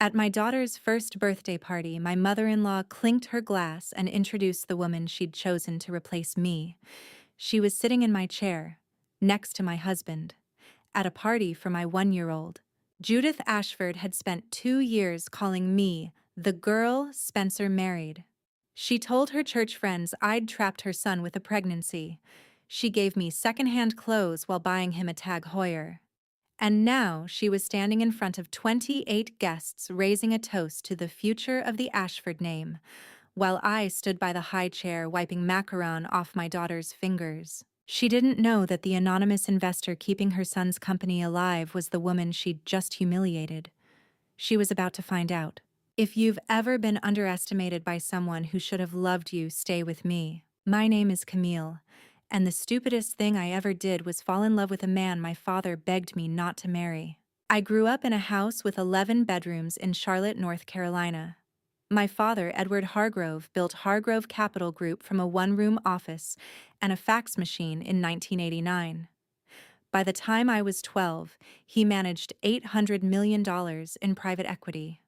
At my daughter's first birthday party, my mother-in-law clinked her glass and introduced the woman she'd chosen to replace me. She was sitting in my chair, next to my husband, at a party for my 1-year-old. Judith Ashford had spent 2 years calling me the girl Spencer married. She told her church friends I'd trapped her son with a pregnancy. She gave me secondhand clothes while buying him a Tag Heuer. And now she was standing in front of 28 guests raising a toast to the future of the Ashford name, while I stood by the high chair wiping macaron off my daughter's fingers. She didn't know that the anonymous investor keeping her son's company alive was the woman she'd just humiliated. She was about to find out. If you've ever been underestimated by someone who should have loved you, stay with me. My name is Camille, and the stupidest thing I ever did was fall in love with a man my father begged me not to marry. I grew up in a house with 11 bedrooms in Charlotte, North Carolina. My father, Edward Hargrove, built Hargrove Capital Group from a one-room office and a fax machine in 1989. By the time I was 12, he managed $800 million in private equity.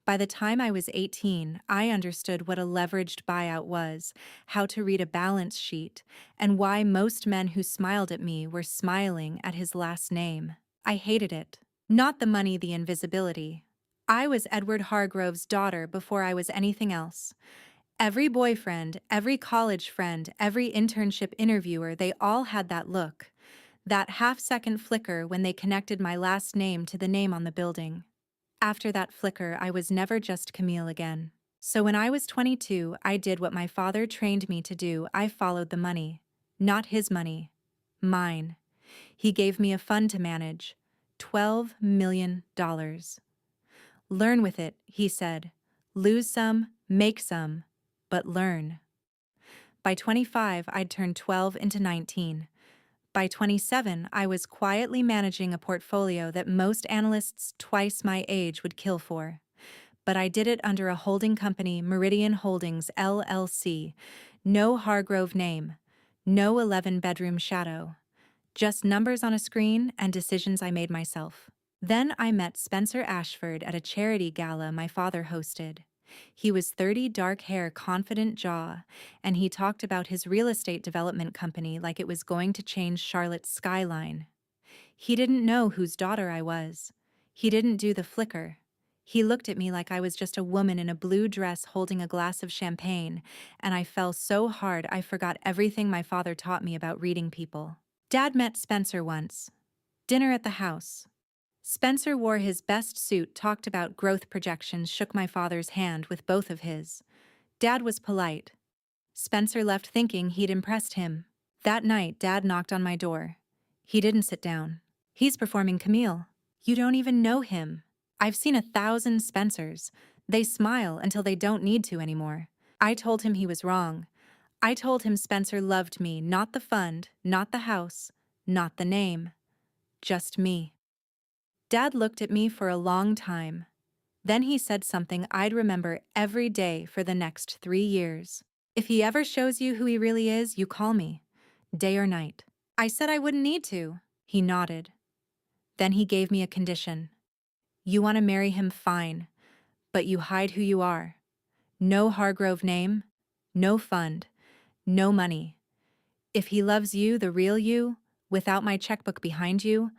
By the time I was 18, I understood what a leveraged buyout was, how to read a balance sheet, and why most men who smiled at me were smiling at his last name. I hated it. Not the money, the invisibility. I was Edward Hargrove's daughter before I was anything else. Every boyfriend, every college friend, every internship interviewer, they all had that look. That half-second flicker when they connected my last name to the name on the building. After that flicker, I was never just Camille again. So when I was 22, I did what my father trained me to do. I followed the money. Not his money. Mine. He gave me a fund to manage. $12 million. Learn with it, he said. Lose some, make some, but learn. By 25, I'd turned 12 into 19. By 27, I was quietly managing a portfolio that most analysts twice my age would kill for. But I did it under a holding company, Meridian Holdings, LLC. No Hargrove name. No 11-bedroom shadow. Just numbers on a screen and decisions I made myself. Then I met Spencer Ashford at a charity gala my father hosted. He was 30, dark hair, confident jaw, and he talked about his real estate development company like it was going to change Charlotte's skyline. He didn't know whose daughter I was. He didn't do the flicker. He looked at me like I was just a woman in a blue dress holding a glass of champagne, and I fell so hard I forgot everything my father taught me about reading people. Dad met Spencer once. Dinner at the house. Spencer wore his best suit, talked about growth projections, shook my father's hand with both of his. Dad was polite. Spencer left thinking he'd impressed him. That night, Dad knocked on my door. He didn't sit down. He's performing Camille. You don't even know him. I've seen 1,000 Spencers. They smile until they don't need to anymore. I told him he was wrong. I told him Spencer loved me, not the fund, not the house, not the name. Just me. Dad looked at me for a long time. Then he said something I'd remember every day for the next 3 years. If he ever shows you who he really is, you call me, day or night. I said I wouldn't need to. He nodded. Then he gave me a condition. You want to marry him, fine, but you hide who you are. No Hargrove name, no fund, no money. If he loves you, the real you, without my checkbook behind you,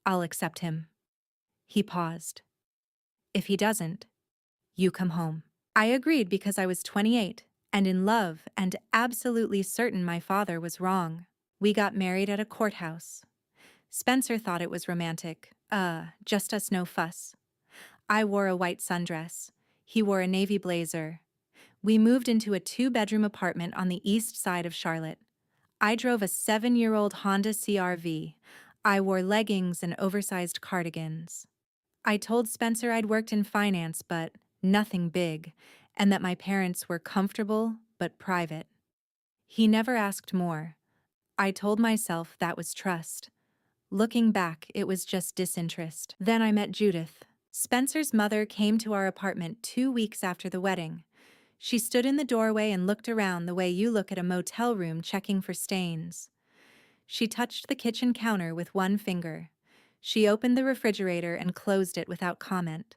I'll accept him. He paused. If he doesn't, you come home. I agreed because I was 28 and in love and absolutely certain my father was wrong. We got married at a courthouse. Spencer thought it was romantic. Just us, no fuss. I wore a white sundress. He wore a navy blazer. We moved into a 2-bedroom apartment on the east side of Charlotte. I drove a 7-year-old Honda CR-V. I wore leggings and oversized cardigans. I told Spencer I'd worked in finance, but nothing big, and that my parents were comfortable but private. He never asked more. I told myself that was trust. Looking back, it was just disinterest. Then I met Judith. Spencer's mother came to our apartment 2 weeks after the wedding. She stood in the doorway and looked around the way you look at a motel room checking for stains. She touched the kitchen counter with one finger. She opened the refrigerator and closed it without comment.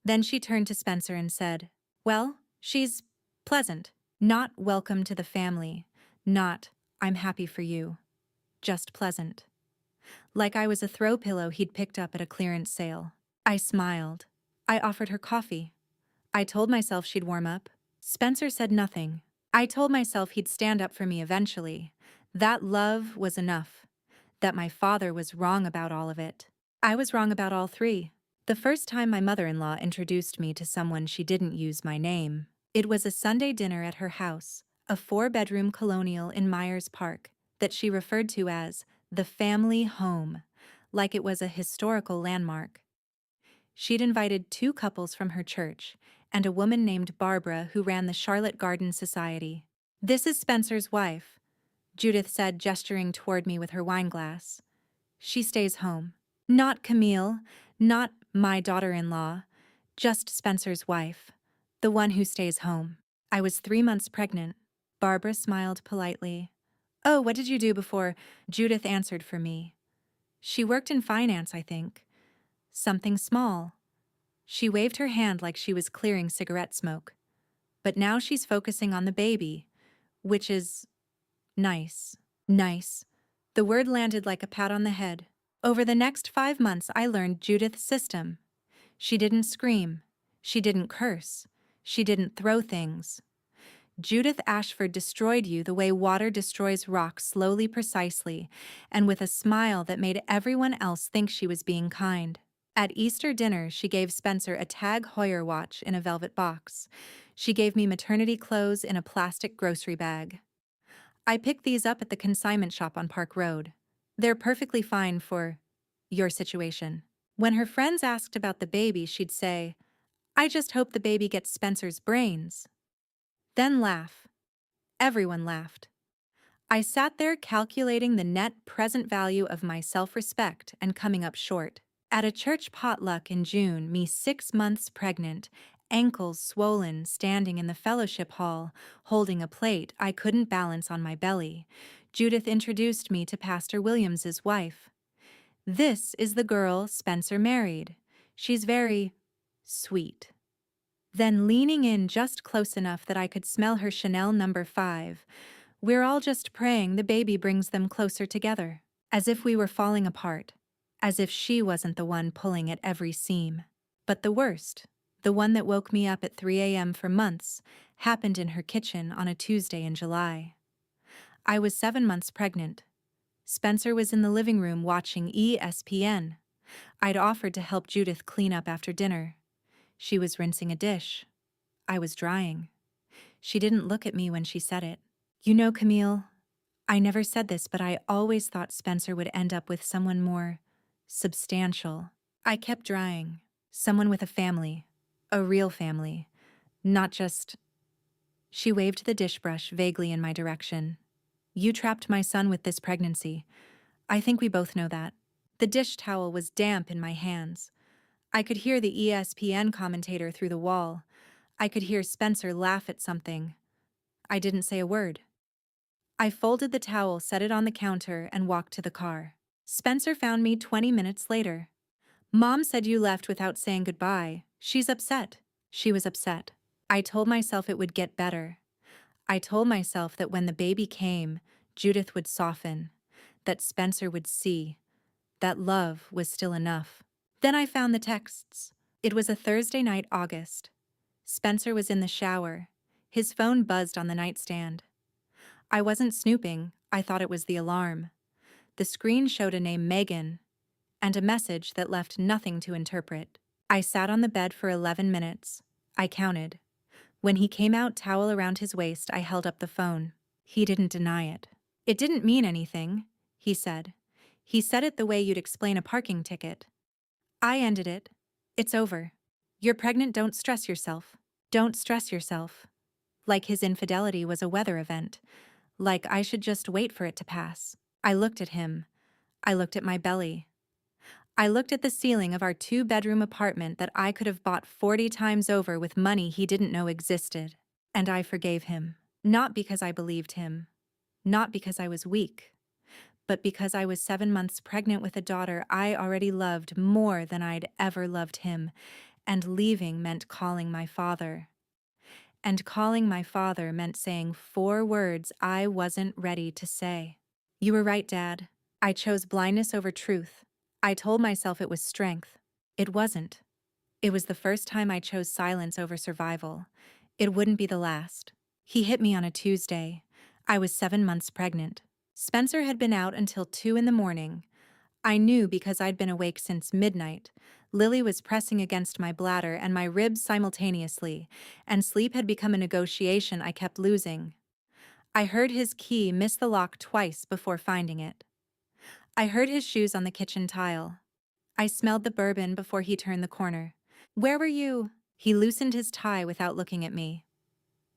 Then she turned to Spencer and said, "Well, she's pleasant. Not welcome to the family. Not, I'm happy for you. Just pleasant." Like I was a throw pillow he'd picked up at a clearance sale. I smiled. I offered her coffee. I told myself she'd warm up. Spencer said nothing. I told myself he'd stand up for me eventually. That love was enough. That my father was wrong about all of it. I was wrong about all three. The first time my mother-in-law introduced me to someone she didn't use my name. It was a Sunday dinner at her house, a 4-bedroom colonial in Myers Park, that she referred to as the family home, like it was a historical landmark. She'd invited 2 couples from her church and a woman named Barbara who ran the Charlotte Garden Society. "This is Spencer's wife," Judith said, gesturing toward me with her wineglass. "She stays home." Not Camille, not my daughter-in-law, just Spencer's wife, the one who stays home. I was 3 months pregnant. Barbara smiled politely. "Oh, what did you do before?" Judith answered for me. "She worked in finance, I think. Something small." She waved her hand like she was clearing cigarette smoke. "But now she's focusing on the baby, which is nice." Nice. The word landed like a pat on the head. Over the next 5 months, I learned Judith's system. She didn't scream. She didn't curse. She didn't throw things. Judith Ashford destroyed you the way water destroys rock, slowly, precisely, and with a smile that made everyone else think she was being kind. At Easter dinner, she gave Spencer a Tag Heuer watch in a velvet box. She gave me maternity clothes in a plastic grocery bag. I picked these up at the consignment shop on Park Road. They're perfectly fine for your situation. When her friends asked about the baby, she'd say, "I just hope the baby gets Spencer's brains." Then laugh. Everyone laughed. I sat there calculating the net present value of my self-respect and coming up short. At a church potluck in June, me 6 months pregnant, ankles swollen, standing in the fellowship hall, holding a plate I couldn't balance on my belly, Judith introduced me to Pastor Williams's wife. "This is the girl Spencer married. She's very sweet." Then leaning in just close enough that I could smell her Chanel No. 5, "We're all just praying the baby brings them closer together." As if we were falling apart. As if she wasn't the one pulling at every seam. But the worst, the one that woke me up at 3 a.m. for months, happened in her kitchen on a Tuesday in July. I was 7 months pregnant. Spencer was in the living room watching ESPN. I'd offered to help Judith clean up after dinner. She was rinsing a dish. I was drying. She didn't look at me when she said it. "You know, Camille, I never said this, but I always thought Spencer would end up with someone more substantial." I kept drying. Someone with a family. A real family. Not just... She waved the dish brush vaguely in my direction. "You trapped my son with this pregnancy. I think we both know that." The dish towel was damp in my hands. I could hear the ESPN commentator through the wall. I could hear Spencer laugh at something. I didn't say a word. I folded the towel, set it on the counter, and walked to the car. Spencer found me 20 minutes later. "Mom said you left without saying goodbye. She's upset." She was upset. I told myself it would get better. I told myself that when the baby came, Judith would soften, that Spencer would see, that love was still enough. Then I found the texts. It was a Thursday night, August. Spencer was in the shower. His phone buzzed on the nightstand. I wasn't snooping, I thought it was the alarm. The screen showed a name, Megan, and a message that left nothing to interpret. I sat on the bed for 11 minutes. I counted. When he came out, towel around his waist, I held up the phone. He didn't deny it. "It didn't mean anything," he said. He said it the way you'd explain a parking ticket. I ended it. "It's over. You're pregnant, don't stress yourself. Don't stress yourself." Like his infidelity was a weather event. Like I should just wait for it to pass. I looked at him. I looked at my belly. I looked at the ceiling of our 2-bedroom apartment that I could have bought 40 times over with money he didn't know existed. And I forgave him. Not because I believed him. Not because I was weak. But because I was 7 months pregnant with a daughter I already loved more than I'd ever loved him. and leaving meant calling my father. And calling my father meant saying 4 words I wasn't ready to say. You were right, Dad. I chose blindness over truth. I told myself it was strength. It wasn't. It was the first time I chose silence over survival. It wouldn't be the last. He hit me on a Tuesday. I was 7 months pregnant. Spencer had been out until 2 in the morning. I knew because I'd been awake since midnight. Lily was pressing against my bladder and my ribs simultaneously, and sleep had become a negotiation I kept losing. I heard his key miss the lock twice before finding it. I heard his shoes on the kitchen tile. I smelled the bourbon before he turned the corner. Where were you? He loosened his tie without looking at me.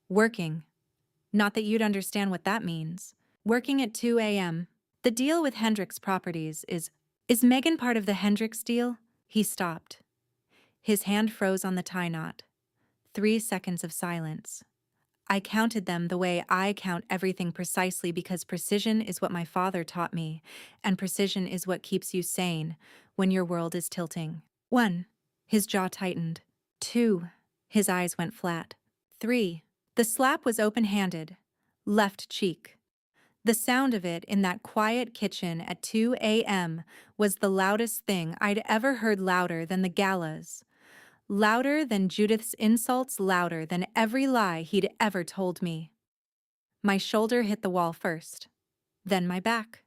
Working. Not that you'd understand what that means. Working at 2 a.m. The deal with Hendricks Properties is Megan part of the Hendricks deal? He stopped. His hand froze on the tie knot. 3 seconds of silence. I counted them the way I count everything precisely because precision is what my father taught me, and precision is what keeps you sane when your world is tilting. 1. His jaw tightened. 2. His eyes went flat. 3. The slap was open-handed. Left cheek. The sound of it in that quiet kitchen at 2 a.m. was the loudest thing I'd ever heard, louder than the galas. Louder than Judith's insults, louder than every lie he'd ever told me. My shoulder hit the wall first, then my back.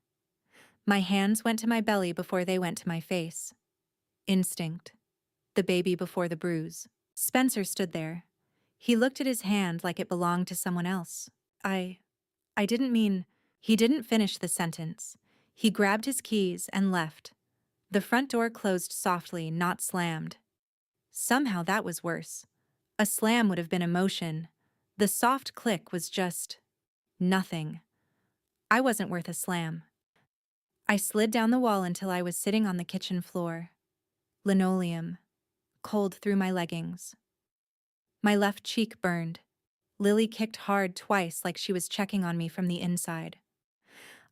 My hands went to my belly before they went to my face. Instinct. The baby before the bruise. Spencer stood there. He looked at his hand like it belonged to someone else. I didn't mean... He didn't finish the sentence. He grabbed his keys and left. The front door closed softly, not slammed. Somehow that was worse. A slam would have been emotion. The soft click was just... nothing. I wasn't worth a slam. I slid down the wall until I was sitting on the kitchen floor. Linoleum. Cold through my leggings. My left cheek burned. Lily kicked hard twice like she was checking on me from the inside.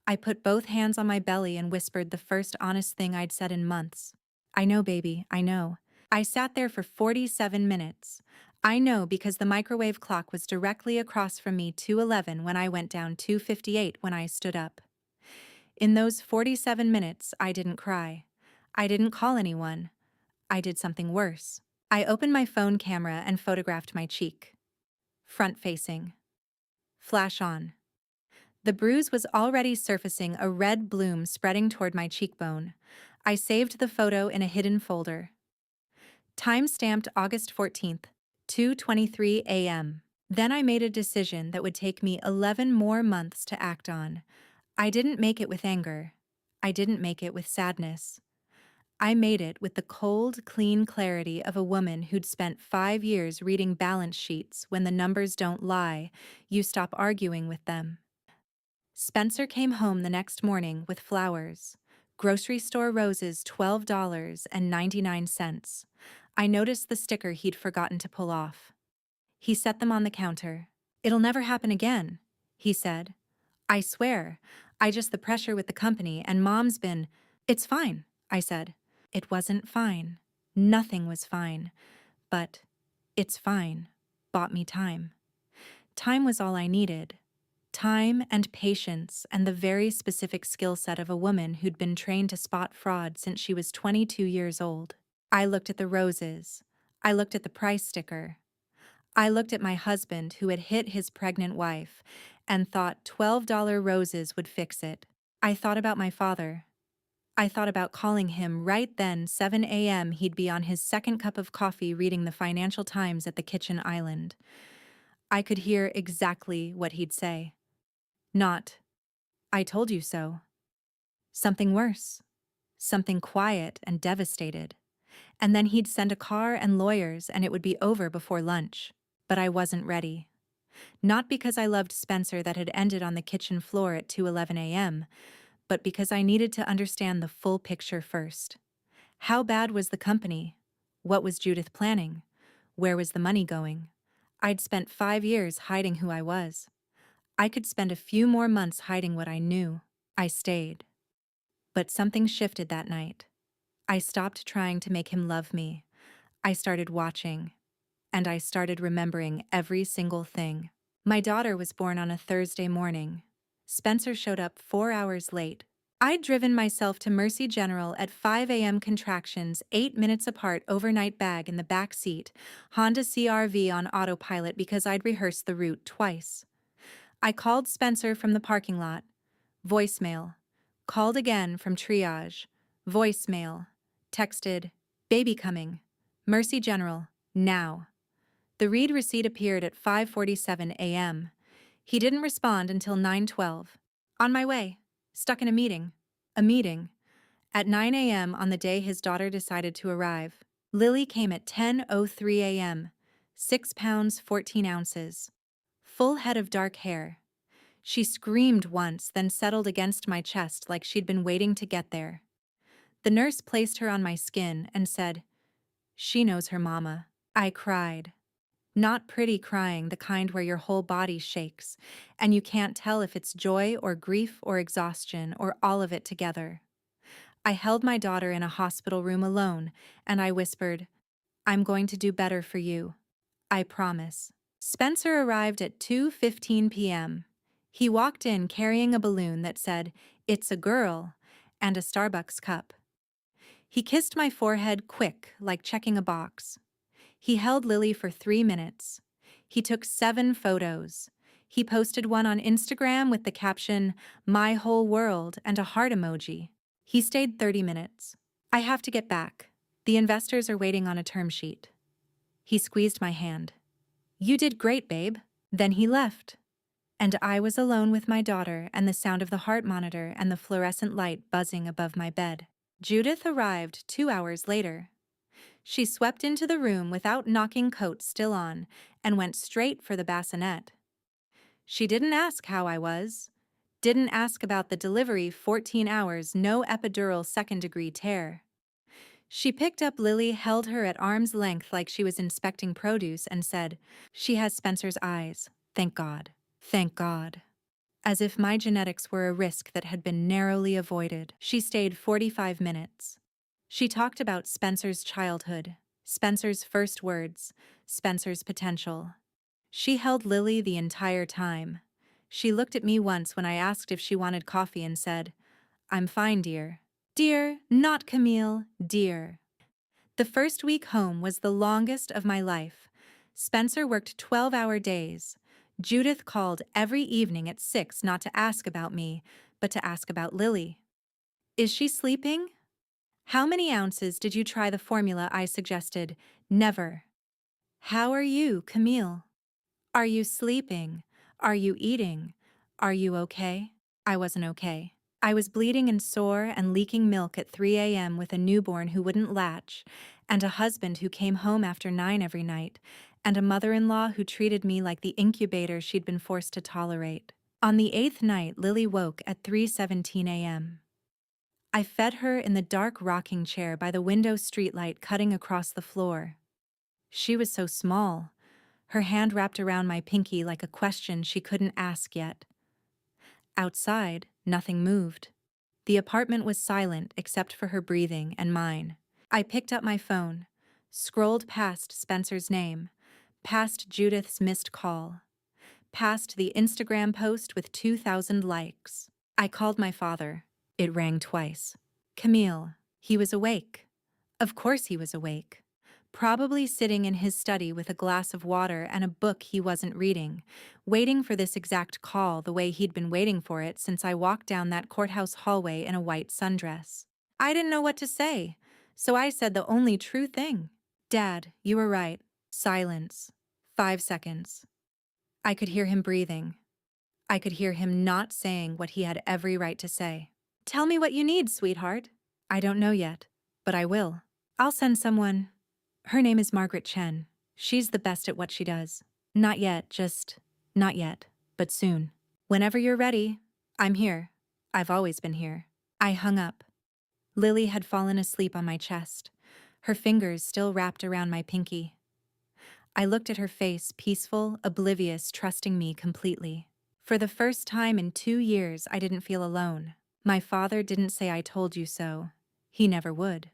I put both hands on my belly and whispered the first honest thing I'd said in months. I know, baby, I know. I sat there for 47 minutes. I know because the microwave clock was directly across from me 2:11 when I went down 2:58 when I stood up. In those 47 minutes, I didn't cry. I didn't call anyone. I did something worse. I opened my phone camera and photographed my cheek. Front-facing. Flash on. The bruise was already surfacing, a red bloom spreading toward my cheekbone. I saved the photo in a hidden folder. Time-stamped August 14th, 2:23 a.m. Then I made a decision that would take me 11 more months to act on. I didn't make it with anger. I didn't make it with sadness. I made it with the cold, clean clarity of a woman who'd spent 5 years reading balance sheets. When the numbers don't lie, you stop arguing with them. Spencer came home the next morning with flowers. Grocery store roses, $12.99. I noticed the sticker he'd forgotten to pull off. He set them on the counter. It'll never happen again, he said. I swear, the pressure with the company and Mom's been... It's fine, I said. It wasn't fine. Nothing was fine. But it's fine bought me time. Time was all I needed. Time and patience and the very specific skill set of a woman who'd been trained to spot fraud since she was 22 years old. I looked at the roses. I looked at the price sticker. I looked at my husband who had hit his pregnant wife and thought $12 roses would fix it. I thought about my father. I thought about calling him right then, 7 a.m. He'd be on his second cup of coffee reading the Financial Times at the kitchen island. I could hear exactly what he'd say. Not, I told you so. Something worse. Something quiet and devastated. And then he'd send a car and lawyers and it would be over before lunch. But I wasn't ready. Not because I loved Spencer that had ended on the kitchen floor at 2:11 a.m., but because I needed to understand the full picture first. How bad was the company? What was Judith planning? Where was the money going? I'd spent 5 years hiding who I was. I could spend a few more months hiding what I knew. I stayed. But something shifted that night. I stopped trying to make him love me. I started watching, and I started remembering every single thing. My daughter was born on a Thursday morning. Spencer showed up 4 hours late. I'd driven myself to Mercy General at 5 a.m. contractions, 8 minutes apart, overnight bag in the back seat, Honda CR-V on autopilot because I'd rehearsed the route twice. I called Spencer from the parking lot. Voicemail. Called again from triage. Voicemail. Texted, "Baby coming. Mercy General. Now." The read receipt appeared at 5:47 a.m. He didn't respond until 9:12. On my way. Stuck in a meeting. A meeting. At 9 a.m. on the day his daughter decided to arrive. Lily came at 10:03 a.m. 6 pounds 14 ounces. Full head of dark hair. She screamed once, then settled against my chest like she'd been waiting to get there. The nurse placed her on my skin and said, "She knows her mama." I cried. Not pretty crying, the kind where your whole body shakes, and you can't tell if it's joy or grief or exhaustion or all of it together. I held my daughter in a hospital room alone, and I whispered, "I'm going to do better for you. I promise." Spencer arrived at 2:15 p.m. He walked in carrying a balloon that said, "It's a girl," and a Starbucks cup. He kissed my forehead quick, like checking a box. He held Lily for 3 minutes. He took 7 photos. He posted one on Instagram with the caption, "My whole world," and a heart emoji. He stayed 30 minutes. "I have to get back. The investors are waiting on a term sheet." He squeezed my hand. "You did great, babe." Then he left. And I was alone with my daughter and the sound of the heart monitor and the fluorescent light buzzing above my bed. Judith arrived 2 hours later. She swept into the room without knocking, coat still on, and went straight for the bassinet. She didn't ask how I was. Didn't ask about the delivery, 14 hours, no epidural, second-degree tear. She picked up Lily, held her at arm's length like she was inspecting produce, and said, "She has Spencer's eyes. Thank God. Thank God." As if my genetics were a risk that had been narrowly avoided. She stayed 45 minutes. She talked about Spencer's childhood, Spencer's first words, Spencer's potential. She held Lily the entire time. She looked at me once when I asked if she wanted coffee and said, "I'm fine, dear." Dear, not Camille, dear. The first week home was the longest of my life. Spencer worked 12-hour days. Judith called every evening at 6 not to ask about me, but to ask about Lily. "Is she sleeping? How many ounces did you try the formula I suggested?" "Never." "How are you, Camille? Are you sleeping? Are you eating? Are you okay?" I wasn't okay. I was bleeding and sore and leaking milk at 3 a.m. with a newborn who wouldn't latch, and a husband who came home after 9 every night, and a mother-in-law who treated me like the incubator she'd been forced to tolerate. On the 8th night, Lily woke at 3:17 a.m. I fed her in the dark rocking chair by the window streetlight cutting across the floor. She was so small, her hand wrapped around my pinky like a question she couldn't ask yet. Outside, nothing moved. The apartment was silent except for her breathing and mine. I picked up my phone, scrolled past Spencer's name, past Judith's missed call, past the Instagram post with 2,000 likes. I called my father. It rang twice. "Camille." He was awake. Of course he was awake. Probably sitting in his study with a glass of water and a book he wasn't reading, waiting for this exact call the way he'd been waiting for it since I walked down that courthouse hallway in a white sundress. I didn't know what to say, so I said the only true thing. "Dad, you were right." Silence. 5 seconds. I could hear him breathing. I could hear him not saying what he had every right to say. "Tell me what you need, sweetheart." "I don't know yet, but I will. I'll send someone. Her name is Margaret Chen. She's the best at what she does." "Not yet, just not yet, but soon. Whenever you're ready, I'm here. I've always been here." I hung up. Lily had fallen asleep on my chest, her fingers still wrapped around my pinky. I looked at her face, peaceful, oblivious, trusting me completely. For the first time in 2 years, I didn't feel alone. My father didn't say "I told you so." He never would.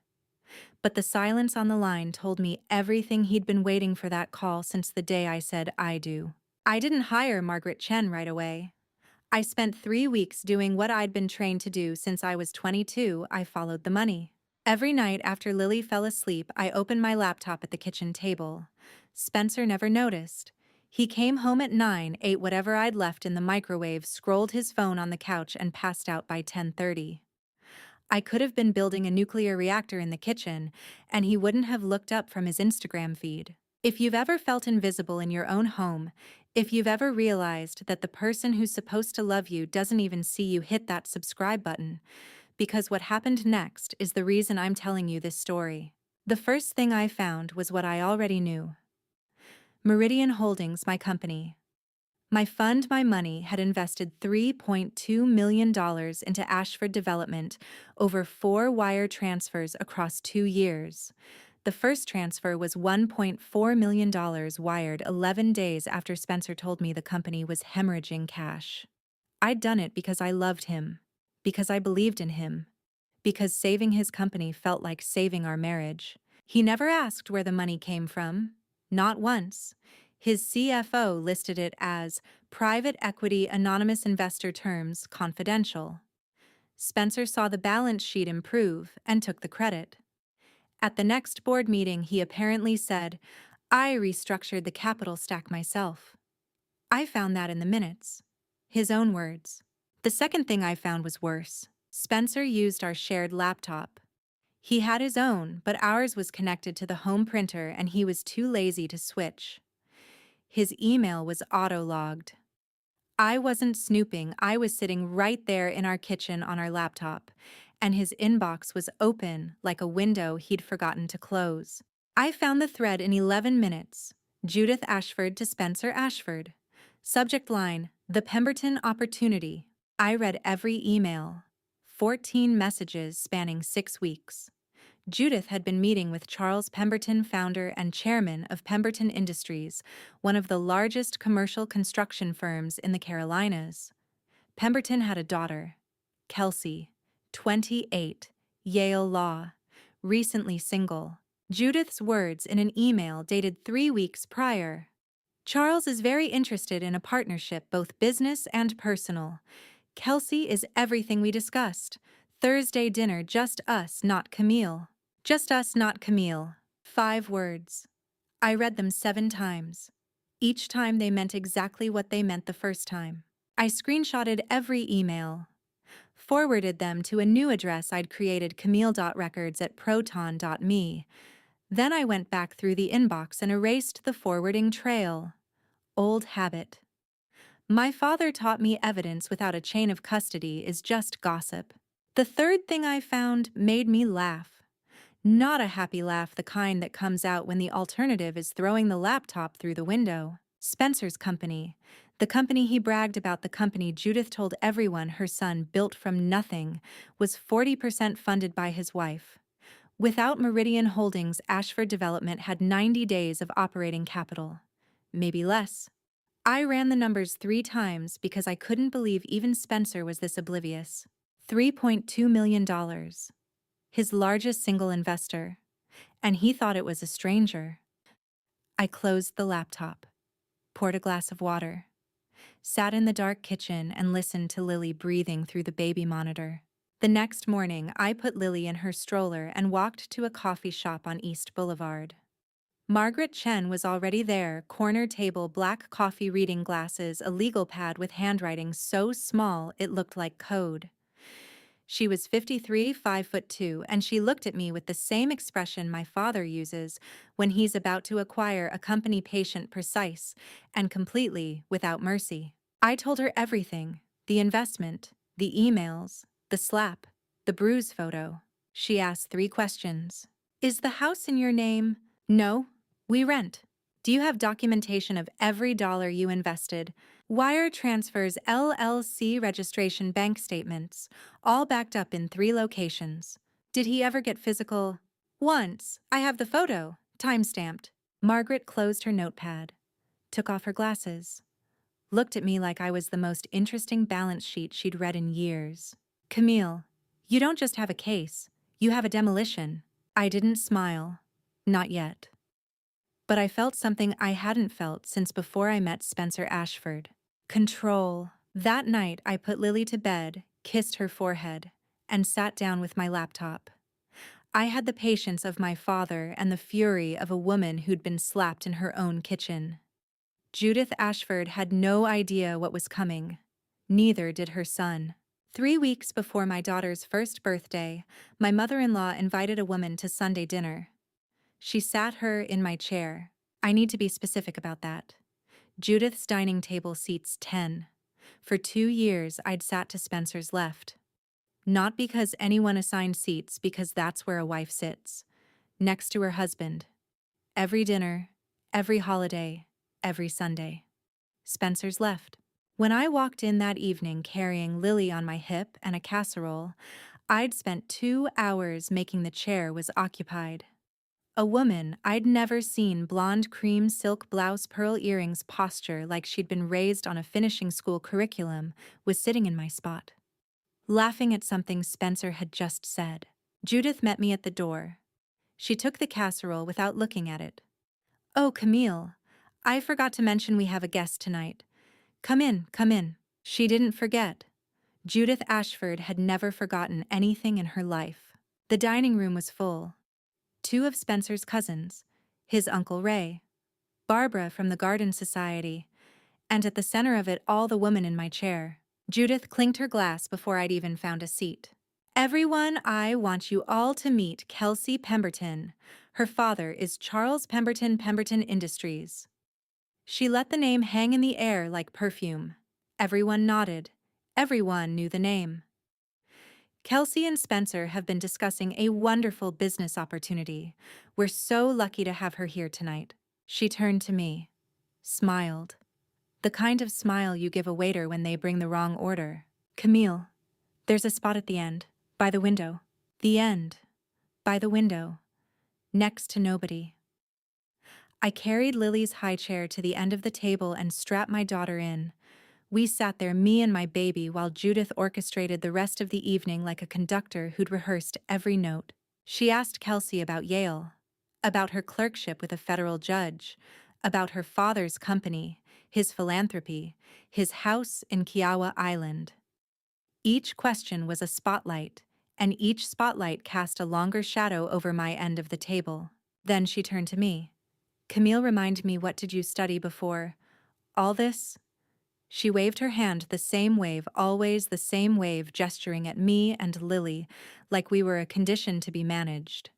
But the silence on the line told me everything he'd been waiting for that call since the day I said I do. I didn't hire Margaret Chen right away. I spent 3 weeks doing what I'd been trained to do since I was 22. I followed the money. Every night after Lily fell asleep, I opened my laptop at the kitchen table. Spencer never noticed. He came home at 9, ate whatever I'd left in the microwave, scrolled his phone on the couch, and passed out by 10:30. I could have been building a nuclear reactor in the kitchen, and he wouldn't have looked up from his Instagram feed. If you've ever felt invisible in your own home, if you've ever realized that the person who's supposed to love you doesn't even see you hit that subscribe button, because what happened next is the reason I'm telling you this story. The first thing I found was what I already knew. Meridian Holdings, my company. My fund, my money, had invested $3.2 million into Ashford Development over 4 wire transfers across 2 years. The first transfer was $1.4 million wired 11 days after Spencer told me the company was hemorrhaging cash. I'd done it because I loved him, because I believed in him, because saving his company felt like saving our marriage. He never asked where the money came from, not once. His CFO listed it as private equity anonymous investor terms confidential. Spencer saw the balance sheet improve and took the credit. At the next board meeting, he apparently said, "I restructured the capital stack myself." I found that in the minutes. His own words. The second thing I found was worse. Spencer used our shared laptop. He had his own, but ours was connected to the home printer and he was too lazy to switch. His email was auto-logged. I wasn't snooping, I was sitting right there in our kitchen on our laptop, and his inbox was open like a window he'd forgotten to close. I found the thread in 11 minutes. Judith Ashford to Spencer Ashford. Subject line, "The Pemberton Opportunity." I read every email. 14 messages spanning 6 weeks. Judith had been meeting with Charles Pemberton, founder and chairman of Pemberton Industries, one of the largest commercial construction firms in the Carolinas. Pemberton had a daughter, Kelsey, 28, Yale Law, recently single. Judith's words in an email dated 3 weeks prior. "Charles is very interested in a partnership, both business and personal. Kelsey is everything we discussed. Thursday dinner, just us, not Camille. Just us, not Camille." 5 words. I read them 7 times. Each time they meant exactly what they meant the first time. I screenshotted every email, forwarded them to a new address I'd created, camille.records@proton.me. Then I went back through the inbox and erased the forwarding trail. Old habit. My father taught me evidence without a chain of custody is just gossip. The third thing I found made me laugh. Not a happy laugh, the kind that comes out when the alternative is throwing the laptop through the window. Spencer's company. The company he bragged about, the company Judith told everyone her son built from nothing, was 40% funded by his wife. Without Meridian Holdings, Ashford Development had 90 days of operating capital. Maybe less. I ran the numbers 3 times because I couldn't believe even Spencer was this oblivious. $3.2 million. His largest single investor. And he thought it was a stranger. I closed the laptop, poured a glass of water, sat in the dark kitchen and listened to Lily breathing through the baby monitor. The next morning, I put Lily in her stroller and walked to a coffee shop on East Boulevard. Margaret Chen was already there, corner table, black coffee, reading glasses, a legal pad with handwriting so small it looked like code. She was 53, 5'2", and she looked at me with the same expression my father uses when he's about to acquire a company, patient, precise, and completely without mercy. I told her everything: the investment, the emails, the slap, the bruise photo. She asked 3 questions. "Is the house in your name?" "No, we rent." "Do you have documentation of every dollar you invested?" "Wire transfers, LLC registration, bank statements, all backed up in 3 locations." "Did he ever get physical?" "Once. I have the photo, time-stamped." Margaret closed her notepad, took off her glasses, looked at me like I was the most interesting balance sheet she'd read in years. "Camille, you don't just have a case, you have a demolition." I didn't smile. Not yet. But I felt something I hadn't felt since before I met Spencer Ashford. Control. That night, I put Lily to bed, kissed her forehead, and sat down with my laptop. I had the patience of my father and the fury of a woman who'd been slapped in her own kitchen. Judith Ashford had no idea what was coming. Neither did her son. 3 weeks before my daughter's first birthday, my mother-in-law invited a woman to Sunday dinner. She sat her in my chair. I need to be specific about that. Judith's dining table seats 10. For 2 years, I'd sat to Spencer's left. Not because anyone assigned seats, because that's where a wife sits. Next to her husband. Every dinner, every holiday, every Sunday. Spencer's left. When I walked in that evening carrying Lily on my hip and a casserole, I'd spent 2 hours making the chair was occupied. A woman I'd never seen, blonde cream silk blouse pearl earrings posture like she'd been raised on a finishing school curriculum, was sitting in my spot. Laughing at something Spencer had just said. Judith met me at the door. She took the casserole without looking at it. "Oh, Camille, I forgot to mention we have a guest tonight. Come in, come in." She didn't forget. Judith Ashford had never forgotten anything in her life. The dining room was full. 2 of Spencer's cousins, his Uncle Ray, Barbara from the Garden Society, and at the center of it all the woman in my chair. Judith clinked her glass before I'd even found a seat. "Everyone, I want you all to meet Kelsey Pemberton. Her father is Charles Pemberton, Pemberton Industries." She let the name hang in the air like perfume. Everyone nodded. Everyone knew the name. Kelsey and Spencer have been discussing a wonderful business opportunity. We're so lucky to have her here tonight. She turned to me. Smiled. The kind of smile you give a waiter when they bring the wrong order. "Camille, there's a spot at the end, by the window." The end. By the window. Next to nobody. I carried Lily's high chair to the end of the table and strapped my daughter in. We sat there, me and my baby, while Judith orchestrated the rest of the evening like a conductor who'd rehearsed every note. She asked Kelsey about Yale, about her clerkship with a federal judge, about her father's company, his philanthropy, his house in Kiowa Island. Each question was a spotlight, and each spotlight cast a longer shadow over my end of the table. Then she turned to me. "Camille, remind me, what did you study before all this?" She waved her hand, the same wave, always the same wave, gesturing at me and Lily, like we were a condition to be managed.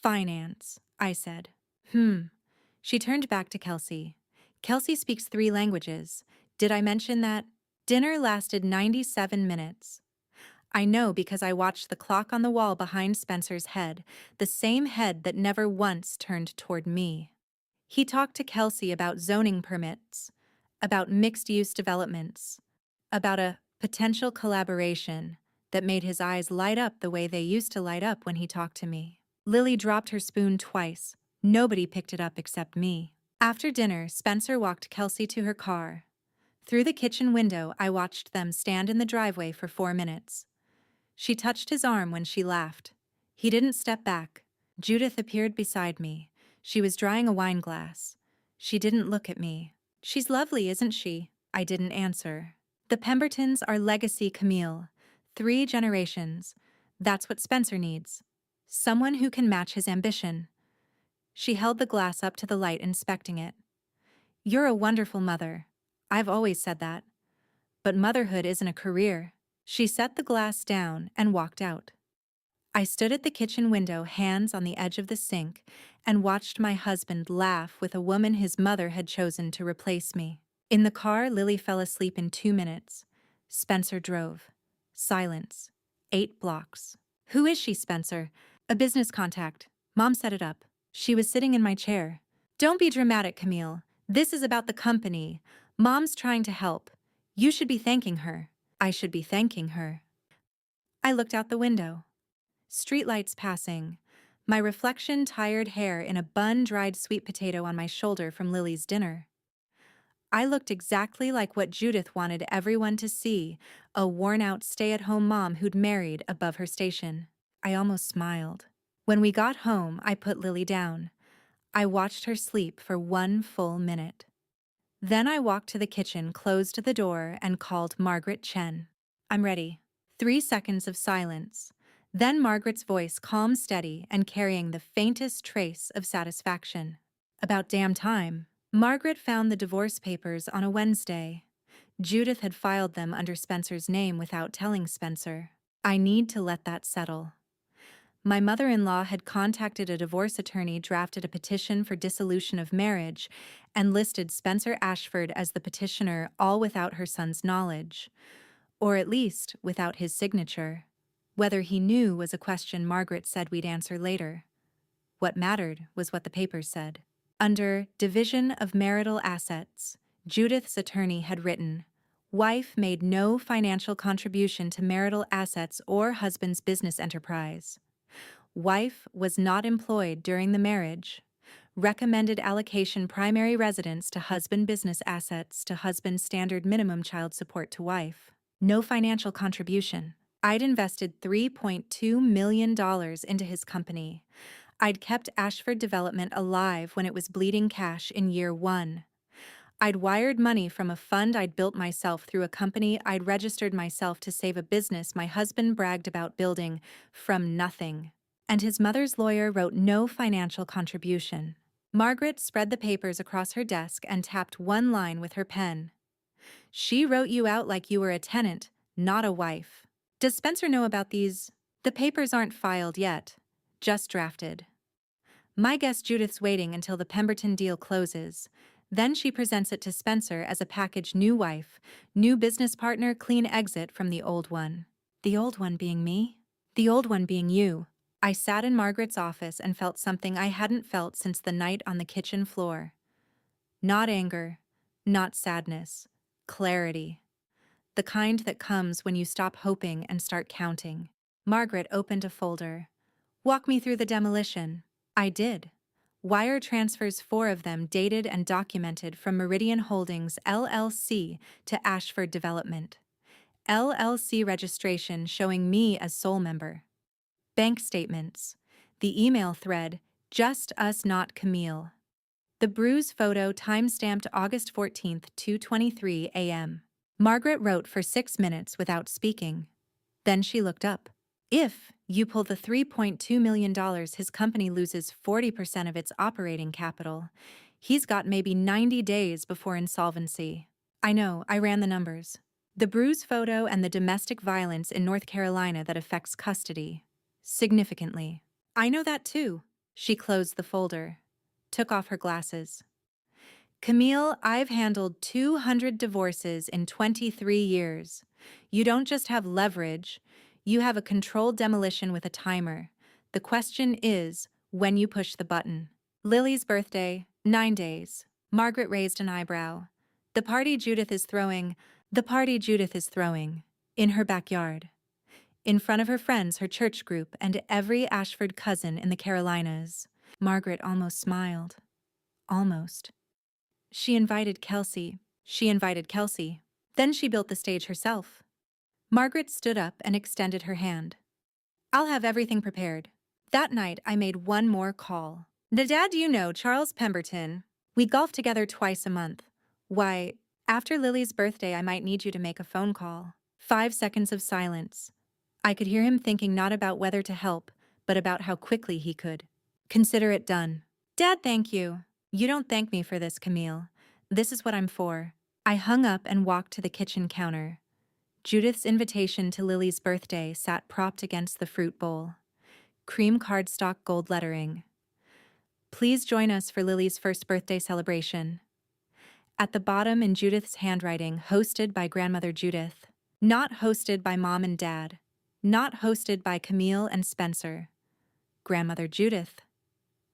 "Finance," I said. She turned back to Kelsey. "Kelsey speaks 3 languages. Did I mention that?" Dinner lasted 97 minutes. I know because I watched the clock on the wall behind Spencer's head, the same head that never once turned toward me. He talked to Kelsey about zoning permits, about mixed-use developments, about a potential collaboration that made his eyes light up the way they used to light up when he talked to me. Lily dropped her spoon twice. Nobody picked it up except me. After dinner, Spencer walked Kelsey to her car. Through the kitchen window, I watched them stand in the driveway for 4 minutes. She touched his arm when she laughed. He didn't step back. Judith appeared beside me. She was drying a wine glass. She didn't look at me. "She's lovely, isn't she?" I didn't answer. "The Pembertons are legacy, Camille. 3 generations. That's what Spencer needs. Someone who can match his ambition." She held the glass up to the light, inspecting it. "You're a wonderful mother. I've always said that. But motherhood isn't a career." She set the glass down and walked out. I stood at the kitchen window, hands on the edge of the sink, and watched my husband laugh with a woman his mother had chosen to replace me. In the car, Lily fell asleep in 2 minutes. Spencer drove. Silence. 8 blocks. "Who is she, Spencer?" "A business contact. Mom set it up." She was sitting in my chair. "Don't be dramatic, Camille. This is about the company. Mom's trying to help. You should be thanking her." I should be thanking her. I looked out the window. Streetlights passing. My reflection, tired hair in a bun, dried sweet potato on my shoulder from Lily's dinner. I looked exactly like what Judith wanted everyone to see, a worn-out stay-at-home mom who'd married above her station. I almost smiled. When we got home, I put Lily down. I watched her sleep for 1 full minute. Then I walked to the kitchen, closed the door, and called Margaret Chen. I'm ready. 3 seconds of silence. Then Margaret's voice, calm, steady, and carrying the faintest trace of satisfaction. About damn time. Margaret found the divorce papers on a Wednesday. Judith had filed them under Spencer's name without telling Spencer. I need to let that settle. My mother-in-law had contacted a divorce attorney, drafted a petition for dissolution of marriage, and listed Spencer Ashford as the petitioner, all without her son's knowledge. Or at least without his signature. Whether he knew was a question Margaret said we'd answer later. What mattered was what the papers said. Under Division of Marital Assets, Judith's attorney had written, "Wife made no financial contribution to marital assets or husband's business enterprise. Wife was not employed during the marriage. Recommended allocation primary residence to husband business assets to husband standard minimum child support to wife. No financial contribution. I'd invested $3.2 million into his company. I'd kept Ashford Development alive when it was bleeding cash in year 1. I'd wired money from a fund I'd built myself through a company I'd registered myself to save a business my husband bragged about building from nothing. And his mother's lawyer wrote no financial contribution." Margaret spread the papers across her desk and tapped one line with her pen. "She wrote you out like you were a tenant, not a wife. Does Spencer know about these? The papers aren't filed yet, just drafted. My guess Judith's waiting until the Pemberton deal closes. Then she presents it to Spencer as a package, new wife, new business partner, clean exit from the old one." The old one being me? The old one being you. I sat in Margaret's office and felt something I hadn't felt since the night on the kitchen floor. Not anger, not sadness, clarity. The kind that comes when you stop hoping and start counting. Margaret opened a folder. "Walk me through the demolition." I did. Wire transfers, 4 of them dated and documented, from Meridian Holdings, LLC, to Ashford Development. LLC registration showing me as sole member. Bank statements. The email thread, "Just us, not Camille." The bruise photo, timestamped August 14th, 2:23 a.m. Margaret wrote for 6 minutes without speaking. Then she looked up. "If you pull the $3.2 million, his company loses 40% of its operating capital. He's got maybe 90 days before insolvency." I know, I ran the numbers. The bruise photo and the domestic violence in North Carolina that affects custody. Significantly. I know that too. She closed the folder, took off her glasses. "Camille, I've handled 200 divorces in 23 years. You don't just have leverage, you have a controlled demolition with a timer. The question is when you push the button." Lily's birthday, 9 days. Margaret raised an eyebrow. The party Judith is throwing, in her backyard. In front of her friends, her church group, and every Ashford cousin in the Carolinas. Margaret almost smiled. Almost. She invited Kelsey. Then she built the stage herself. Margaret stood up and extended her hand. "I'll have everything prepared." That night, I made one more call. "Dad, do you know Charles Pemberton? We golf together twice a month. Why, after Lily's birthday, I might need you to make a phone call." 5 seconds of silence. I could hear him thinking not about whether to help, but about how quickly he could. "Consider it done." "Dad, thank you." "You don't thank me for this, Camille. This is what I'm for." I hung up and walked to the kitchen counter. Judith's invitation to Lily's birthday sat propped against the fruit bowl. Cream cardstock, gold lettering. "Please join us for Lily's first birthday celebration." At the bottom, in Judith's handwriting, hosted by Grandmother Judith. Not hosted by Mom and Dad. Not hosted by Camille and Spencer. Grandmother Judith.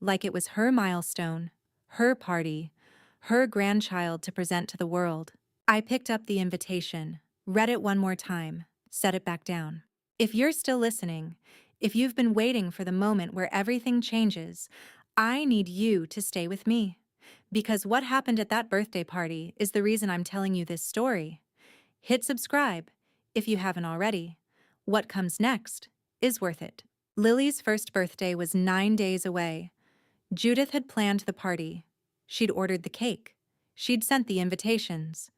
Like it was her milestone, her party, her grandchild to present to the world. I picked up the invitation, read it one more time, set it back down. If you're still listening, if you've been waiting for the moment where everything changes, I need you to stay with me. Because what happened at that birthday party is the reason I'm telling you this story. Hit subscribe if you haven't already. What comes next is worth it. Lily's first birthday was 9 days away. Judith had planned the party. She'd ordered the cake. She'd sent the invitations.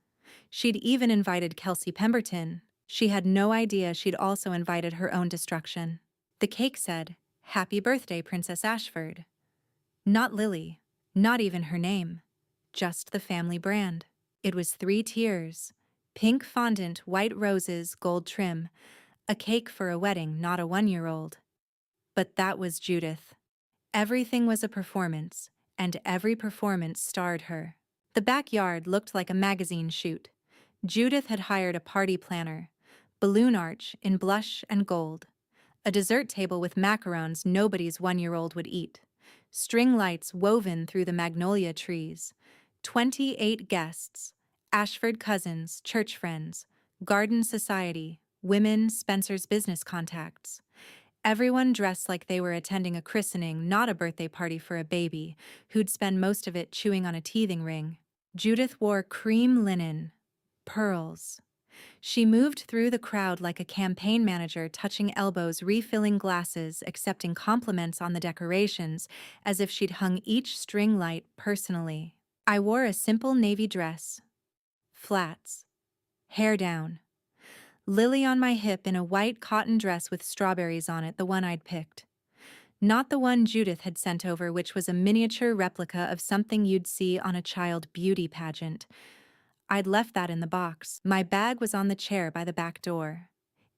She'd even invited Kelsey Pemberton. She had no idea she'd also invited her own destruction. The cake said, "Happy birthday, Princess Ashford." Not Lily, not even her name, just the family brand. It was 3 tiers: pink fondant, white roses, gold trim, a cake for a wedding, not a 1-year-old. But that was Judith. Everything was a performance, and every performance starred her. The backyard looked like a magazine shoot. Judith had hired a party planner, balloon arch in blush and gold, a dessert table with macarons nobody's 1-year-old would eat, string lights woven through the magnolia trees, 28 guests, Ashford cousins, church friends, garden society, women, Spencer's business contacts. Everyone dressed like they were attending a christening, not a birthday party for a baby, who'd spend most of it chewing on a teething ring. Judith wore cream linen, pearls. She moved through the crowd like a campaign manager, touching elbows, refilling glasses, accepting compliments on the decorations, as if she'd hung each string light personally. I wore a simple navy dress, flats, hair down. Lily on my hip in a white cotton dress with strawberries on it, the one I'd picked. Not the one Judith had sent over, which was a miniature replica of something you'd see on a child beauty pageant. I'd left that in the box. My bag was on the chair by the back door.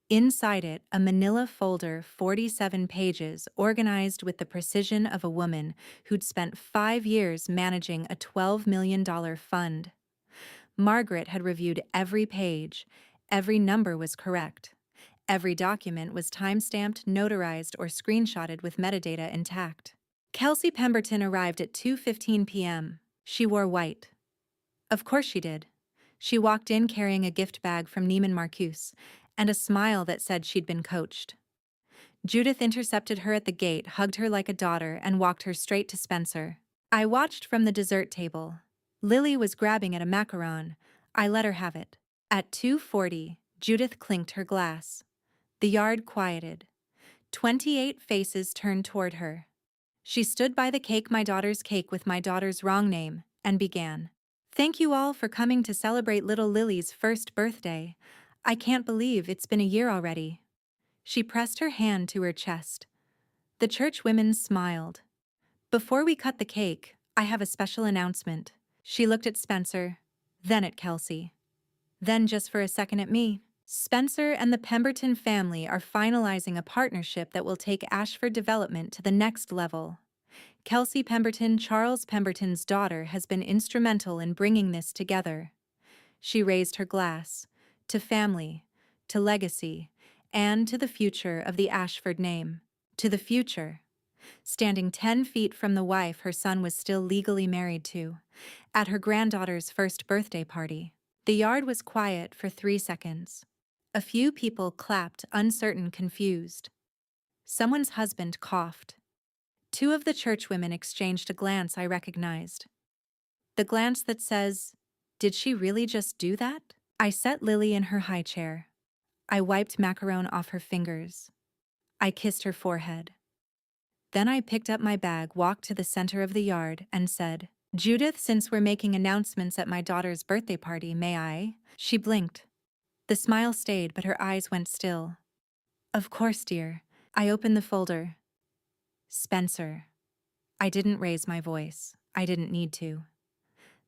Inside it, a manila folder, 47 pages, organized with the precision of a woman who'd spent 5 years managing a $12 million fund. Margaret had reviewed every page. Every number was correct. Every document was time-stamped, notarized, or screenshotted with metadata intact. Kelsey Pemberton arrived at 2:15 p.m. She wore white. Of course she did. She walked in carrying a gift bag from Neiman Marcuse and a smile that said she'd been coached. Judith intercepted her at the gate, hugged her like a daughter, and walked her straight to Spencer. I watched from the dessert table. Lily was grabbing at a macaron. I let her have it. At 2:40, Judith clinked her glass. The yard quieted. 28 faces turned toward her. She stood by the cake, my daughter's cake with my daughter's wrong name, and began. "Thank you all for coming to celebrate little Lily's first birthday. I can't believe it's been a year already." She pressed her hand to her chest. The church women smiled. "Before we cut the cake, I have a special announcement." She looked at Spencer, then at Kelsey, then just for a second at me. Spencer and the Pemberton family are finalizing a partnership that will take Ashford development to the next level. Kelsey Pemberton, Charles Pemberton's daughter, has been instrumental in bringing this together. She raised her glass, to family, to legacy, and to the future of the Ashford name. To the future. Standing 10 feet from the wife her son was still legally married to, at her granddaughter's first birthday party. The yard was quiet for 3 seconds. A few people clapped, uncertain, confused. Someone's husband coughed. 2 of the churchwomen exchanged a glance I recognized. The glance that says, "Did she really just do that?" I set Lily in her high chair. I wiped macaron off her fingers. I kissed her forehead. Then I picked up my bag, walked to the center of the yard, and said, "Judith, since we're making announcements at my daughter's birthday party, may I?" She blinked. The smile stayed, but her eyes went still. "Of course, dear." I opened the folder. Spencer. I didn't raise my voice. I didn't need to.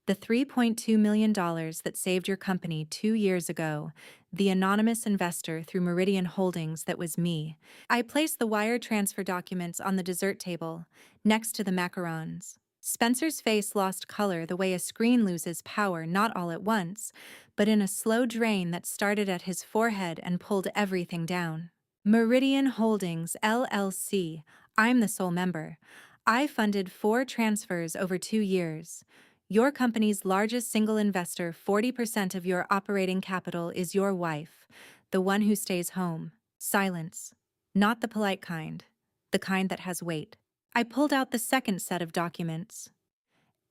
The $3.2 million that saved your company 2 years ago, the anonymous investor through Meridian Holdings, that was me. I placed the wire transfer documents on the dessert table, next to the macarons. Spencer's face lost color the way a screen loses power, not all at once, but in a slow drain that started at his forehead and pulled everything down. Meridian Holdings, LLC. I'm the sole member. I funded 4 transfers over 2 years. Your company's largest single investor, 40% of your operating capital, is your wife, the one who stays home. Silence. Not the polite kind, the kind that has weight. I pulled out the second set of documents.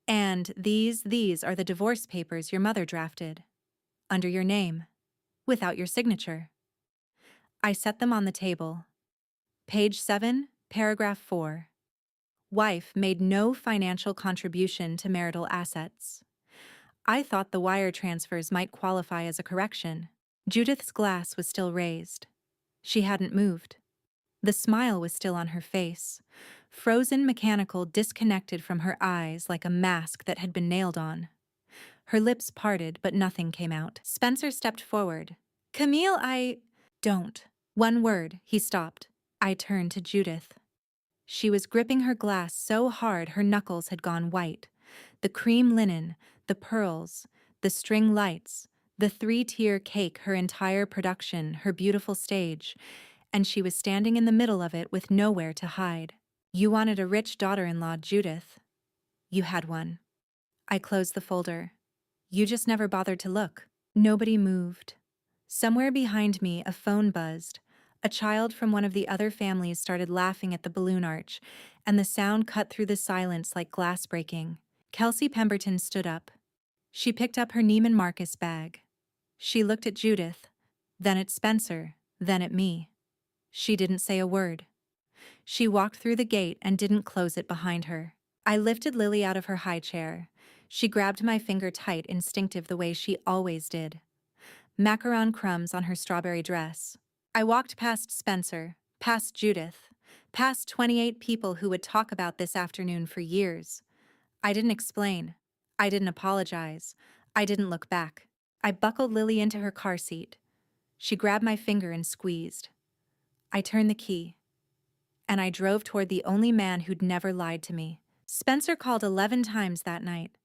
"And these are the divorce papers your mother drafted. Under your name. Without your signature." I set them on the table. Page 7, paragraph 4. Wife made no financial contribution to marital assets. I thought the wire transfers might qualify as a correction. Judith's glass was still raised. She hadn't moved. The smile was still on her face, frozen, mechanical, disconnected from her eyes like a mask that had been nailed on. Her lips parted, but nothing came out. Spencer stepped forward. Camille, Don't. One word, he stopped. I turned to Judith. She was gripping her glass so hard her knuckles had gone white. The cream linen, the pearls, the string lights, the three-tier cake, her entire production, her beautiful stage, and she was standing in the middle of it with nowhere to hide. You wanted a rich daughter-in-law, Judith. You had one. I closed the folder. You just never bothered to look. Nobody moved. Somewhere behind me, a phone buzzed. A child from one of the other families started laughing at the balloon arch, and the sound cut through the silence like glass breaking. Kelsey Pemberton stood up. She picked up her Neiman Marcus bag. She looked at Judith, then at Spencer, then at me. She didn't say a word. She walked through the gate and didn't close it behind her. I lifted Lily out of her high chair. She grabbed my finger tight, instinctive the way she always did. Macaron crumbs on her strawberry dress. I walked past Spencer, past Judith, past 28 people who would talk about this afternoon for years. I didn't explain. I didn't apologize. I didn't look back. I buckled Lily into her car seat. She grabbed my finger and squeezed. I turned the key. And I drove toward the only man who'd never lied to me. Spencer called 11 times that night.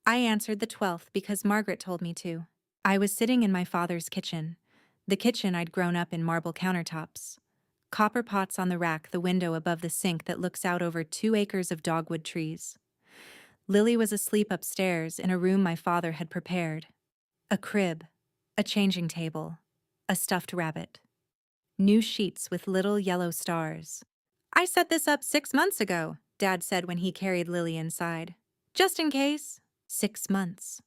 I answered the 12th because Margaret told me to. I was sitting in my father's kitchen, the kitchen I'd grown up in, marble countertops. Copper pots on the rack, the window above the sink that looks out over 2 acres of dogwood trees. Lily was asleep upstairs in a room my father had prepared. A crib, a changing table, a stuffed rabbit. New sheets with little yellow stars. I set this up 6 months ago, Dad said when he carried Lily inside. Just in case. 6 months.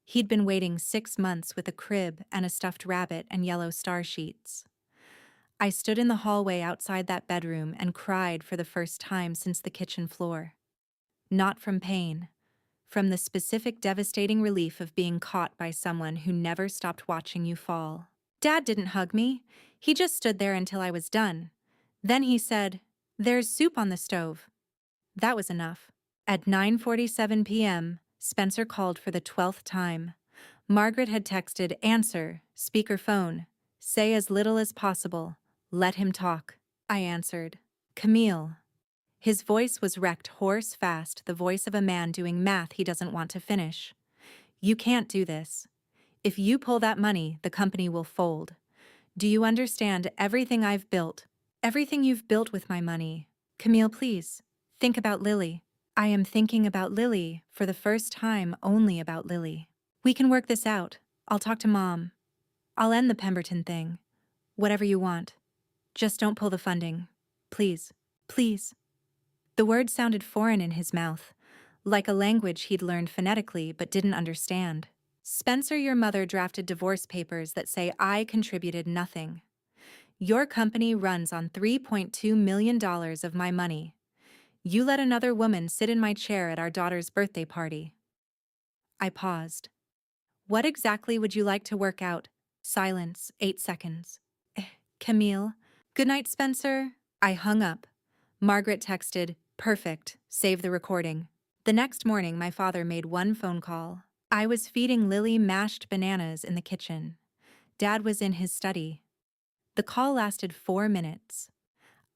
He'd been waiting 6 months with a crib and a stuffed rabbit and yellow star sheets. I stood in the hallway outside that bedroom and cried for the first time since the kitchen floor. Not from pain, from the specific devastating relief of being caught by someone who never stopped watching you fall. Dad didn't hug me. He just stood there until I was done. Then he said, "There's soup on the stove." That was enough. At 9:47 p.m., Spencer called for the 12th time. Margaret had texted, "Answer, speakerphone. Say as little as possible. Let him talk." I answered, "Camille." His voice was wrecked, hoarse, fast, the voice of a man doing math he doesn't want to finish. "You can't do this. If you pull that money, the company will fold. Do you understand everything I've built? Everything you've built with my money? Camille, please, think about Lily." I am thinking about Lily, for the first time only about Lily. "We can work this out. I'll talk to Mom. I'll end the Pemberton thing. Whatever you want. Just don't pull the funding. Please. Please." The word sounded foreign in his mouth, like a language he'd learned phonetically but didn't understand. "Spencer, your mother drafted divorce papers that say I contributed nothing. Your company runs on $3.2 million of my money. You let another woman sit in my chair at our daughter's birthday party." I paused. "What exactly would you like to work out?" Silence, 8 seconds. Camille." "Good night, Spencer." I hung up. Margaret texted, "Perfect, save the recording." The next morning, my father made one phone call. I was feeding Lily mashed bananas in the kitchen. Dad was in his study. The call lasted 4 minutes.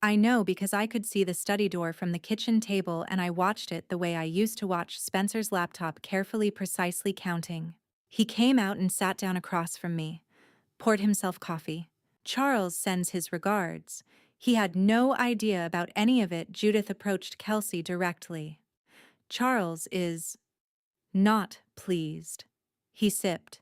I know because I could see the study door from the kitchen table, and I watched it the way I used to watch Spencer's laptop, carefully, precisely counting. He came out and sat down across from me, poured himself coffee. "Charles sends his regards." He had no idea about any of it. Judith approached Kelsey directly. "Charles is not pleased." He sipped.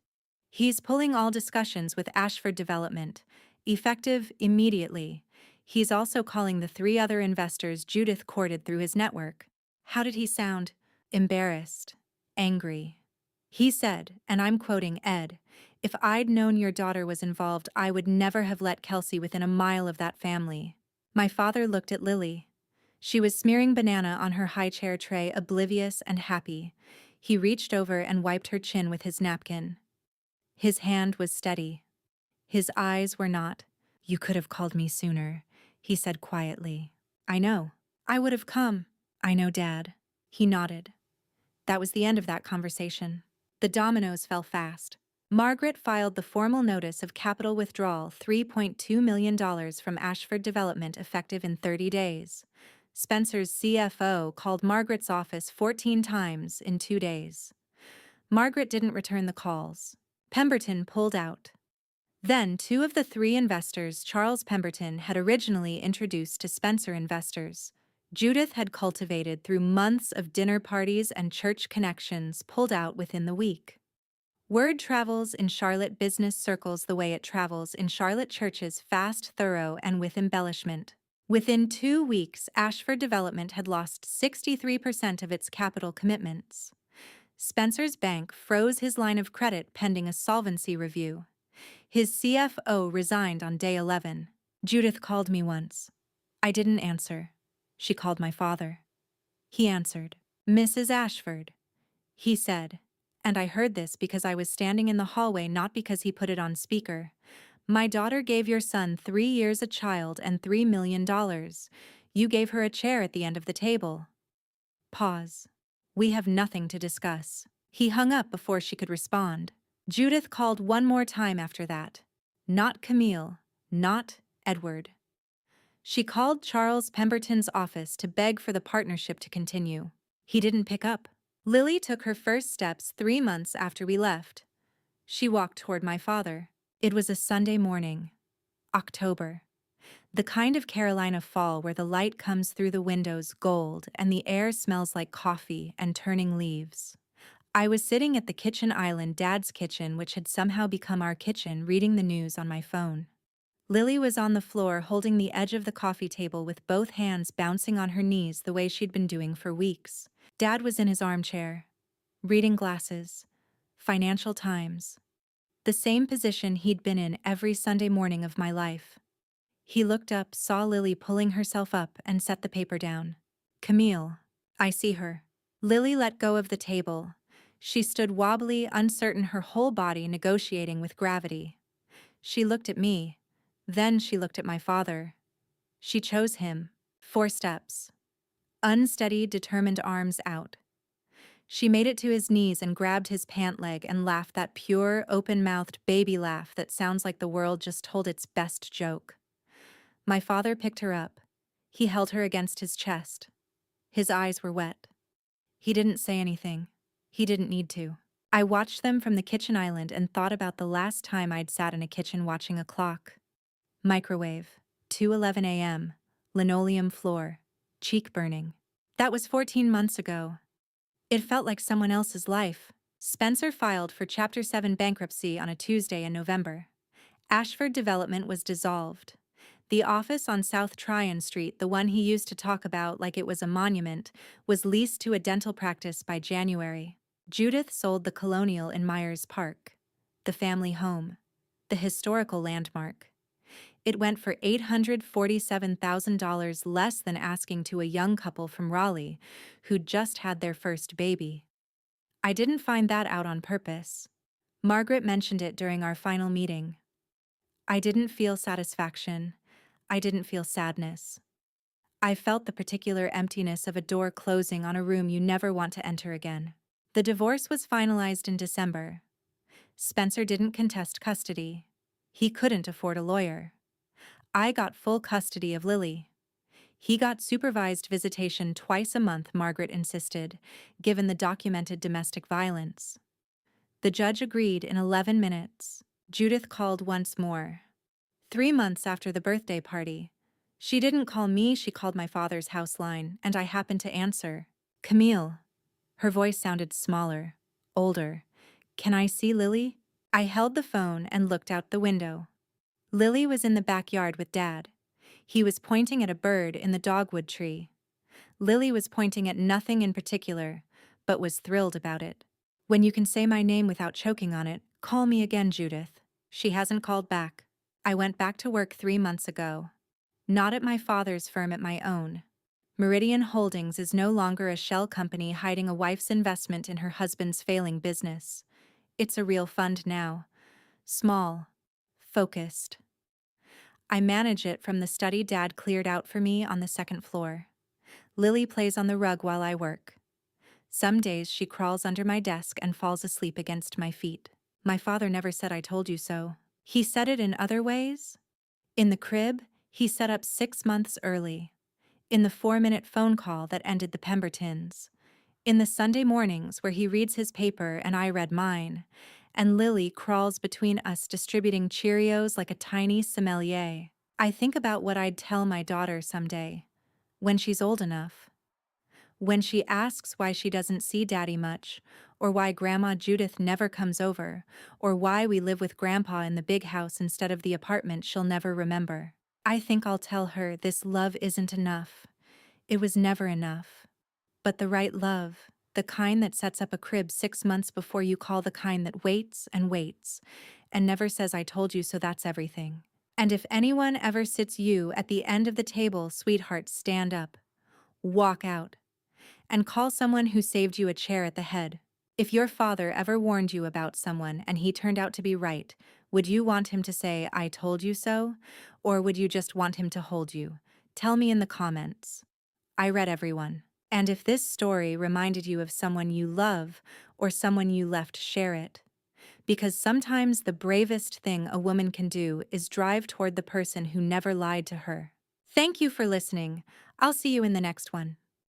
"He's pulling all discussions with Ashford Development, effective immediately. He's also calling the 3 other investors Judith courted through his network." How did he sound? Embarrassed. Angry. He said, and I'm quoting Ed, "If I'd known your daughter was involved, I would never have let Kelsey within a mile of that family." My father looked at Lily. She was smearing banana on her high chair tray, oblivious and happy. He reached over and wiped her chin with his napkin. His hand was steady. His eyes were not. "You could have called me sooner," he said quietly. "I know. I would have come." "I know, Dad." He nodded. That was the end of that conversation. The dominoes fell fast. Margaret filed the formal notice of capital withdrawal, $3.2 million from Ashford Development, effective in 30 days. Spencer's CFO called Margaret's office 14 times in 2 days. Margaret didn't return the calls. Pemberton pulled out. Then 2 of the 3 investors Charles Pemberton had originally introduced to Spencer investors, Judith had cultivated through months of dinner parties and church connections, pulled out within the week. Word travels in Charlotte business circles the way it travels in Charlotte churches: fast, thorough, and with embellishment. Within 2 weeks, Ashford Development had lost 63% of its capital commitments. Spencer's bank froze his line of credit pending a solvency review. His CFO resigned on day 11. Judith called me once. I didn't answer. She called my father. He answered. "Mrs. Ashford," he said. And I heard this because I was standing in the hallway, not because he put it on speaker. "My daughter gave your son 3 years a child and $3 million. You gave her a chair at the end of the table." Pause. "We have nothing to discuss." He hung up before she could respond. Judith called one more time after that. Not Camille, not Edward. She called Charles Pemberton's office to beg for the partnership to continue. He didn't pick up. Lily took her first steps 3 months after we left. She walked toward my father. It was a Sunday morning. October. The kind of Carolina fall where the light comes through the windows gold and the air smells like coffee and turning leaves. I was sitting at the kitchen island, Dad's kitchen, which had somehow become our kitchen, reading the news on my phone. Lily was on the floor holding the edge of the coffee table with both hands bouncing on her knees the way she'd been doing for weeks. Dad was in his armchair, reading glasses, Financial Times. The same position he'd been in every Sunday morning of my life. He looked up, saw Lily pulling herself up, and set the paper down. "Camille, I see her." Lily let go of the table. She stood wobbly, uncertain, her whole body negotiating with gravity. She looked at me. Then she looked at my father. She chose him. 4 steps. Unsteady, determined arms out. She made it to his knees and grabbed his pant leg and laughed, that pure, open-mouthed baby laugh that sounds like the world just told its best joke. My father picked her up. He held her against his chest. His eyes were wet. He didn't say anything. He didn't need to. I watched them from the kitchen island and thought about the last time I'd sat in a kitchen watching a clock. Microwave. 2:11 a.m. Linoleum floor. Cheek burning. That was 14 months ago. It felt like someone else's life. Spencer filed for Chapter 7 bankruptcy on a Tuesday in November. Ashford Development was dissolved. The office on South Tryon Street, the one he used to talk about like it was a monument, was leased to a dental practice by January. Judith sold the Colonial in Myers Park, the family home, the historical landmark. It went for $847,000 less than asking to a young couple from Raleigh who'd just had their first baby. I didn't find that out on purpose. Margaret mentioned it during our final meeting. I didn't feel satisfaction. I didn't feel sadness. I felt the particular emptiness of a door closing on a room you never want to enter again. The divorce was finalized in December. Spencer didn't contest custody. He couldn't afford a lawyer. I got full custody of Lily. He got supervised visitation twice a month, Margaret insisted, given the documented domestic violence. The judge agreed in 11 minutes. Judith called once more. 3 months after the birthday party. She didn't call me, she called my father's house line, and I happened to answer. "Camille." Her voice sounded smaller, older. "Can I see Lily?" I held the phone and looked out the window. Lily was in the backyard with Dad. He was pointing at a bird in the dogwood tree. Lily was pointing at nothing in particular, but was thrilled about it. "When you can say my name without choking on it, call me again, Judith." She hasn't called back. I went back to work 3 months ago. Not at my father's firm, at my own. Meridian Holdings is no longer a shell company hiding a wife's investment in her husband's failing business. It's a real fund now. Small. Focused. I manage it from the study Dad cleared out for me on the second floor. Lily plays on the rug while I work. Some days she crawls under my desk and falls asleep against my feet. My father never said I told you so. He said it in other ways. In the crib, he set up 6 months early. In the 4-minute phone call that ended the Pembertons. In the Sunday mornings where he reads his paper and I read mine. And Lily crawls between us distributing Cheerios like a tiny sommelier. I think about what I'd tell my daughter someday, when she's old enough. When she asks why she doesn't see Daddy much, or why Grandma Judith never comes over, or why we live with Grandpa in the big house instead of the apartment she'll never remember. I think I'll tell her this love isn't enough. It was never enough. But the right love, the kind that sets up a crib 6 months before you call, the kind that waits and never says I told you so, that's everything. And if anyone ever sits you at the end of the table, sweetheart, stand up, walk out, and call someone who saved you a chair at the head. If your father ever warned you about someone and he turned out to be right, would you want him to say, I told you so? Or would you just want him to hold you? Tell me in the comments. I read everyone. And if this story reminded you of someone you love or someone you left, share it. Because sometimes the bravest thing a woman can do is drive toward the person who never lied to her. Thank you for listening. I'll see you in the next one.